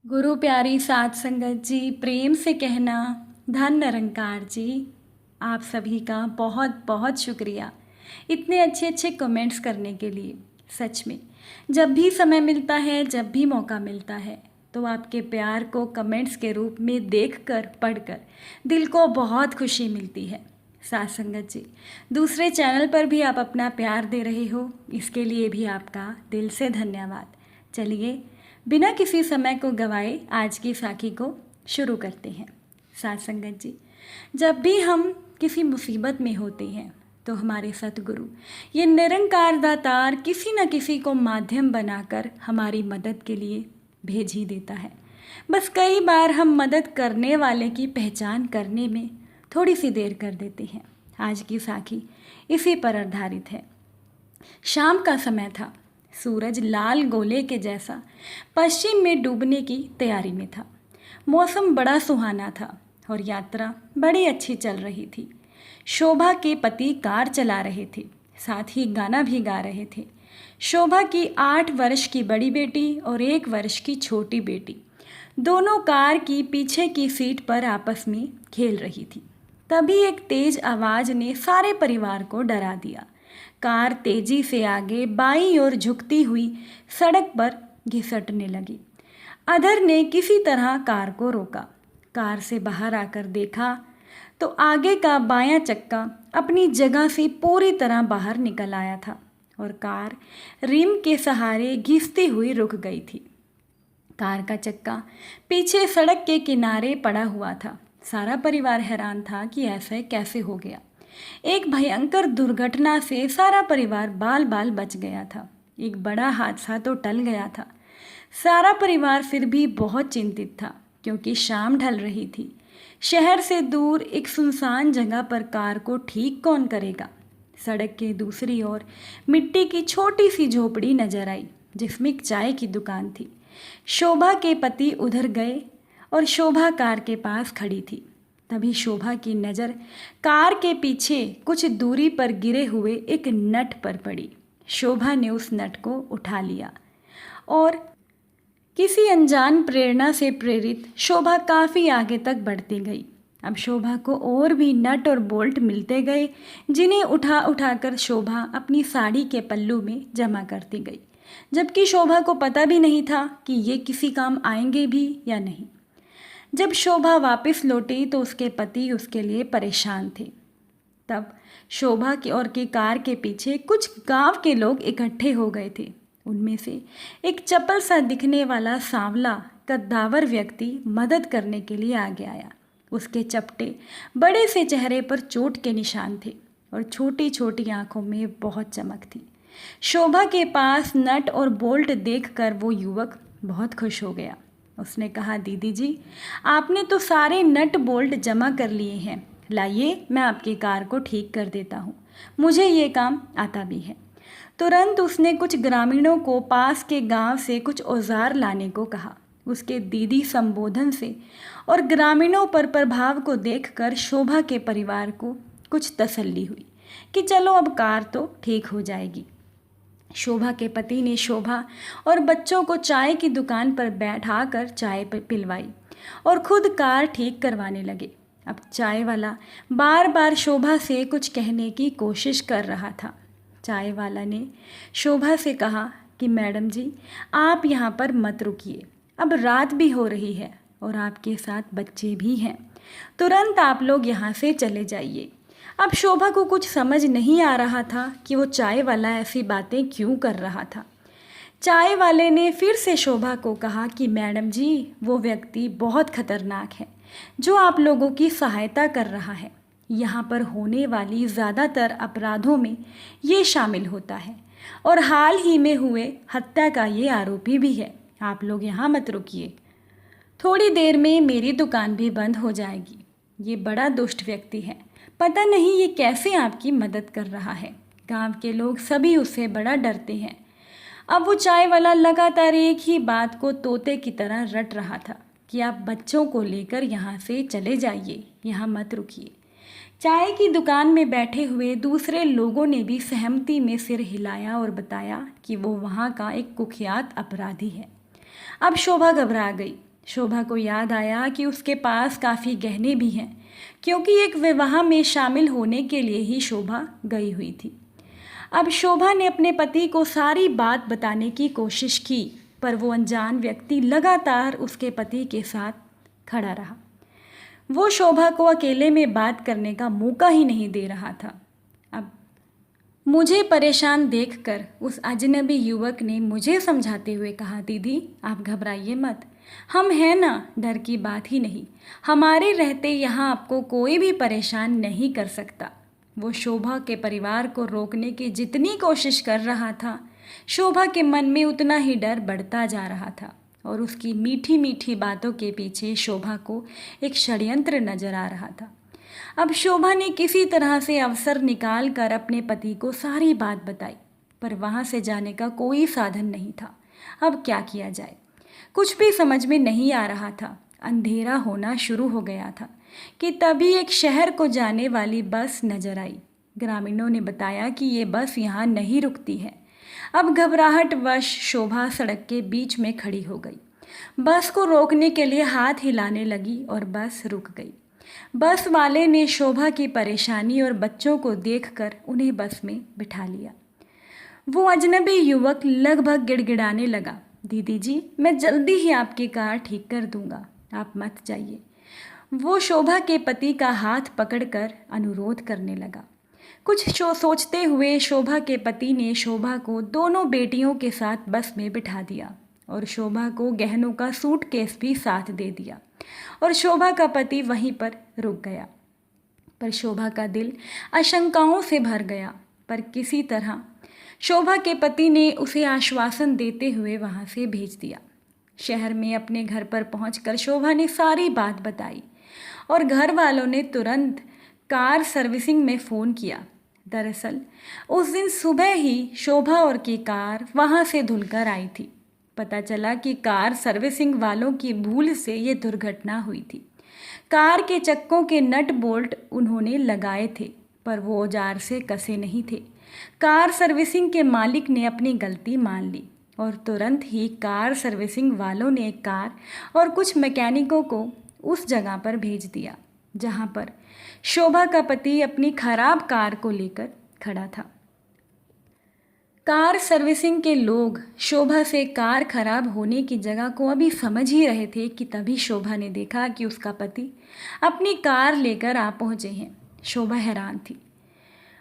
गुरु प्यारी साध संगत जी, प्रेम से कहना धन निरंकार जी। आप सभी का बहुत बहुत शुक्रिया इतने अच्छे अच्छे कमेंट्स करने के लिए। सच में जब भी समय मिलता है, जब भी मौका मिलता है, तो आपके प्यार को कमेंट्स के रूप में देखकर पढ़कर दिल को बहुत खुशी मिलती है। साध संगत जी, दूसरे चैनल पर भी आप अपना प्यार दे रहे हो, इसके लिए भी आपका दिल से धन्यवाद। चलिए बिना किसी समय को गवाए आज की साखी को शुरू करते हैं। साध संगत जी, जब भी हम किसी मुसीबत में होते हैं तो हमारे सतगुरु ये निरंकार दातार किसी न किसी को माध्यम बनाकर हमारी मदद के लिए भेज ही देता है। बस कई बार हम मदद करने वाले की पहचान करने में थोड़ी सी देर कर देते हैं। आज की साखी इसी पर आधारित है। शाम का समय था। सूरज लाल गोले के जैसा पश्चिम में डूबने की तैयारी में था। मौसम बड़ा सुहाना था और यात्रा बड़ी अच्छी चल रही थी। शोभा के पति कार चला रहे थे, साथ ही गाना भी गा रहे थे। शोभा की 8 वर्ष की बड़ी बेटी और 1 वर्ष की छोटी बेटी दोनों कार की पीछे की सीट पर आपस में खेल रही थी। तभी एक तेज आवाज़ ने सारे परिवार को डरा दिया। कार तेजी से आगे बाईं ओर झुकती हुई सड़क पर घिसटने लगी। अधर ने किसी तरह कार को रोका। कार से बाहर आकर देखा तो आगे का बायां चक्का अपनी जगह से पूरी तरह बाहर निकल आया था और कार रिम के सहारे घिसती हुई रुक गई थी। कार का चक्का पीछे सड़क के किनारे पड़ा हुआ था। सारा परिवार हैरान था कि ऐसा कैसे हो गया। एक भयंकर दुर्घटना से सारा परिवार बाल बाल बच गया था। एक बड़ा हादसा तो टल गया था। सारा परिवार फिर भी बहुत चिंतित था क्योंकि शाम ढल रही थी। शहर से दूर एक सुनसान जगह पर कार को ठीक कौन करेगा। सड़क के दूसरी ओर मिट्टी की छोटी सी झोपड़ी नजर आई जिसमें एक चाय की दुकान थी। शोभा के पति उधर गए और शोभा कार के पास खड़ी थी। तभी शोभा की नज़र कार के पीछे कुछ दूरी पर गिरे हुए एक नट पर पड़ी। शोभा ने उस नट को उठा लिया और किसी अनजान प्रेरणा से प्रेरित शोभा काफ़ी आगे तक बढ़ती गई। अब शोभा को और भी नट और बोल्ट मिलते गए जिन्हें उठा उठाकर शोभा अपनी साड़ी के पल्लू में जमा करती गई, जबकि शोभा को पता भी नहीं था कि ये किसी काम आएंगे भी या नहीं। जब शोभा वापस लौटी तो उसके पति उसके लिए परेशान थे। तब शोभा की कार के पीछे कुछ गांव के लोग इकट्ठे हो गए थे। उनमें से एक चपल सा दिखने वाला सांवला कद्दावर व्यक्ति मदद करने के लिए आगे आया। उसके चपटे बड़े से चेहरे पर चोट के निशान थे और छोटी छोटी आंखों में बहुत चमक थी। शोभा के पास नट और बोल्ट देखकर वो युवक बहुत खुश हो गया। उसने कहा, दीदी जी, आपने तो सारे नट बोल्ट जमा कर लिए हैं। लाइए, मैं आपकी कार को ठीक कर देता हूँ। मुझे ये काम आता भी है। तुरंत उसने कुछ ग्रामीणों को पास के गांव से कुछ औजार लाने को कहा। उसके दीदी संबोधन से और ग्रामीणों पर प्रभाव को देखकर शोभा के परिवार को कुछ तसल्ली हुई कि चलो अब कार तो ठीक हो जाएगी। शोभा के पति ने शोभा और बच्चों को चाय की दुकान पर बैठाकर चाय पिलवाई और खुद कार ठीक करवाने लगे। अब चाय वाला बार बार शोभा से कुछ कहने की कोशिश कर रहा था। चाय वाला ने शोभा से कहा कि मैडम जी, आप यहाँ पर मत रुकिए, अब रात भी हो रही है और आपके साथ बच्चे भी हैं। तुरंत आप लोग यहाँ से चले जाइए। अब शोभा को कुछ समझ नहीं आ रहा था कि वो चाय वाला ऐसी बातें क्यों कर रहा था। चाय वाले ने फिर से शोभा को कहा कि मैडम जी, वो व्यक्ति बहुत खतरनाक है जो आप लोगों की सहायता कर रहा है। यहाँ पर होने वाली ज़्यादातर अपराधों में ये शामिल होता है और हाल ही में हुए हत्या का ये आरोपी भी है। आप लोग यहाँ मत रुकिए, थोड़ी देर में मेरी दुकान भी बंद हो जाएगी। ये बड़ा दुष्ट व्यक्ति है, पता नहीं ये कैसे आपकी मदद कर रहा है। गांव के लोग सभी उससे बड़ा डरते हैं। अब वो चाय वाला लगातार एक ही बात को तोते की तरह रट रहा था कि आप बच्चों को लेकर यहाँ से चले जाइए, यहाँ मत रुकिए। चाय की दुकान में बैठे हुए दूसरे लोगों ने भी सहमति में सिर हिलाया और बताया कि वो वहाँ का एक कुख्यात अपराधी है। अब शोभा घबरा गई। शोभा को याद आया कि उसके पास काफ़ी गहने भी हैं, क्योंकि एक विवाह में शामिल होने के लिए ही शोभा गई हुई थी। अब शोभा ने अपने पति को सारी बात बताने की कोशिश की, पर वो अनजान व्यक्ति लगातार उसके पति के साथ खड़ा रहा। वो शोभा को अकेले में बात करने का मौका ही नहीं दे रहा था। अब मुझे परेशान देखकर उस अजनबी युवक ने मुझे समझाते हुए कहा, दीदी आप घबराइए मत, हम हैं ना, डर की बात ही नहीं, हमारे रहते यहाँ आपको कोई भी परेशान नहीं कर सकता। वो शोभा के परिवार को रोकने की जितनी कोशिश कर रहा था, शोभा के मन में उतना ही डर बढ़ता जा रहा था और उसकी मीठी मीठी बातों के पीछे शोभा को एक षड्यंत्र नजर आ रहा था। अब शोभा ने किसी तरह से अवसर निकाल कर अपने पति को सारी बात बताई, पर वहाँ से जाने का कोई साधन नहीं था। अब क्या किया जाए, कुछ भी समझ में नहीं आ रहा था। अंधेरा होना शुरू हो गया था कि तभी एक शहर को जाने वाली बस नजर आई। ग्रामीणों ने बताया कि ये बस यहाँ नहीं रुकती है। अब घबराहटवश शोभा सड़क के बीच में खड़ी हो गई, बस को रोकने के लिए हाथ हिलाने लगी और बस रुक गई। बस वाले ने शोभा की परेशानी और बच्चों को देखकर उन्हें बस में बिठा लिया। वो अजनबी युवक लगभग गिड़गिड़ाने लगा, दीदी जी मैं जल्दी ही आपकी कार ठीक कर दूंगा, आप मत जाइए। वो शोभा के पति का हाथ पकड़कर अनुरोध करने लगा। कुछ सोचते हुए शोभा के पति ने शोभा को दोनों बेटियों के साथ बस में बिठा दिया और शोभा को गहनों का सूटकेस भी साथ दे दिया और शोभा का पति वहीं पर रुक गया। पर शोभा का दिल आशंकाओं से भर गया, पर किसी तरह शोभा के पति ने उसे आश्वासन देते हुए वहाँ से भेज दिया। शहर में अपने घर पर पहुंचकर शोभा ने सारी बात बताई और घर वालों ने तुरंत कार सर्विसिंग में फ़ोन किया। दरअसल उस दिन सुबह ही शोभा और की कार वहाँ से धुलकर आई थी। पता चला कि कार सर्विसिंग वालों की भूल से ये दुर्घटना हुई थी। कार के चक्कों के नट बोल्ट उन्होंने लगाए थे, पर वो औजार से कसे नहीं थे। कार सर्विसिंग के मालिक ने अपनी गलती मान ली और तुरंत ही कार सर्विसिंग वालों ने कार और कुछ मैकेनिकों को उस जगह पर भेज दिया जहां पर शोभा का पति अपनी खराब कार को लेकर खड़ा था। कार सर्विसिंग के लोग शोभा से कार खराब होने की जगह को अभी समझ ही रहे थे कि तभी शोभा ने देखा कि उसका पति अपनी कार लेकर आ पहुंचे हैं। शोभा हैरान थी।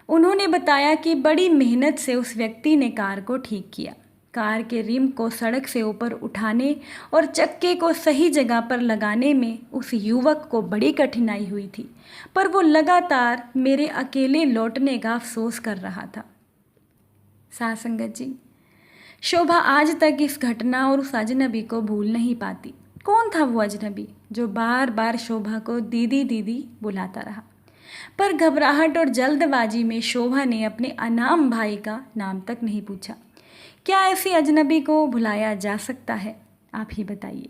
उन्होंने बताया कि बड़ी मेहनत से उस व्यक्ति ने कार को ठीक किया। कार के रिम को सड़क से ऊपर उठाने और चक्के को सही जगह पर लगाने में उस युवक को बड़ी कठिनाई हुई थी, पर वो लगातार मेरे अकेले लौटने का अफसोस कर रहा था। साथ संगत जी, शोभा आज तक इस घटना और उस अजनबी को भूल नहीं पाती। कौन था वो अजनबी जो बार बार शोभा को दीदी दीदी बुलाता रहा? पर घबराहट और जल्दबाजी में शोभा ने अपने अनाम भाई का नाम तक नहीं पूछा। क्या ऐसे अजनबी को भुलाया जा सकता है? आप ही बताइए।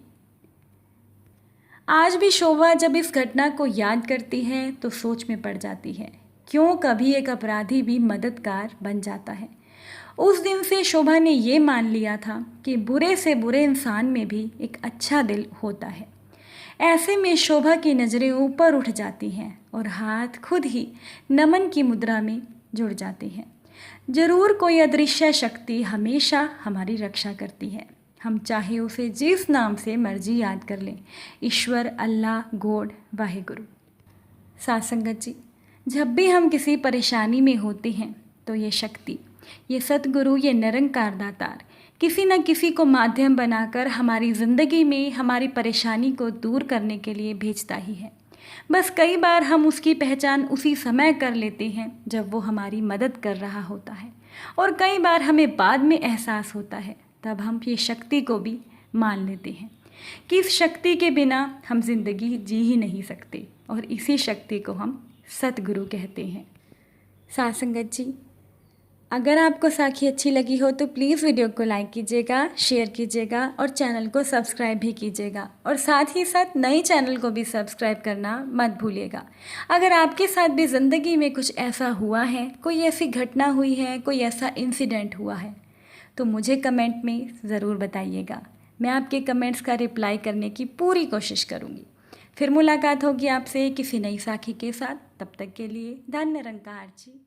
आज भी शोभा जब इस घटना को याद करती है तो सोच में पड़ जाती है, क्यों कभी एक अपराधी भी मददगार बन जाता है। उस दिन से शोभा ने ये मान लिया था कि बुरे से बुरे इंसान में भी एक अच्छा दिल होता है। ऐसे में शोभा की नज़रें ऊपर उठ जाती हैं और हाथ खुद ही नमन की मुद्रा में जुड़ जाते हैं। जरूर कोई अदृश्य शक्ति हमेशा हमारी रक्षा करती है, हम चाहे उसे जिस नाम से मर्जी याद कर लें, ईश्वर, अल्लाह, गॉड, वाहेगुरु। साथ संगत जी, जब भी हम किसी परेशानी में होते हैं तो ये शक्ति, ये सतगुरु, ये निरंकार दातार किसी न किसी को माध्यम बनाकर हमारी ज़िंदगी में हमारी परेशानी को दूर करने के लिए भेजता ही है। बस कई बार हम उसकी पहचान उसी समय कर लेते हैं जब वो हमारी मदद कर रहा होता है, और कई बार हमें बाद में एहसास होता है, तब हम ये शक्ति को भी मान लेते हैं कि इस शक्ति के बिना हम जिंदगी जी ही नहीं सकते, और इसी शक्ति को हम सतगुरु कहते हैं। साथ संगत जी, अगर आपको साखी अच्छी लगी हो तो प्लीज़ वीडियो को लाइक कीजिएगा, शेयर कीजिएगा और चैनल को सब्सक्राइब भी कीजिएगा, और साथ ही साथ नए चैनल को भी सब्सक्राइब करना मत भूलिएगा। अगर आपके साथ भी ज़िंदगी में कुछ ऐसा हुआ है, कोई ऐसी घटना हुई है, कोई ऐसा इंसिडेंट हुआ है, तो मुझे कमेंट में ज़रूर बताइएगा। मैं आपके कमेंट्स का रिप्लाई करने की पूरी कोशिश करूँगी। फिर मुलाकात होगी आपसे किसी नई साखी के साथ। तब तक के लिए धन्य निरंकार जी।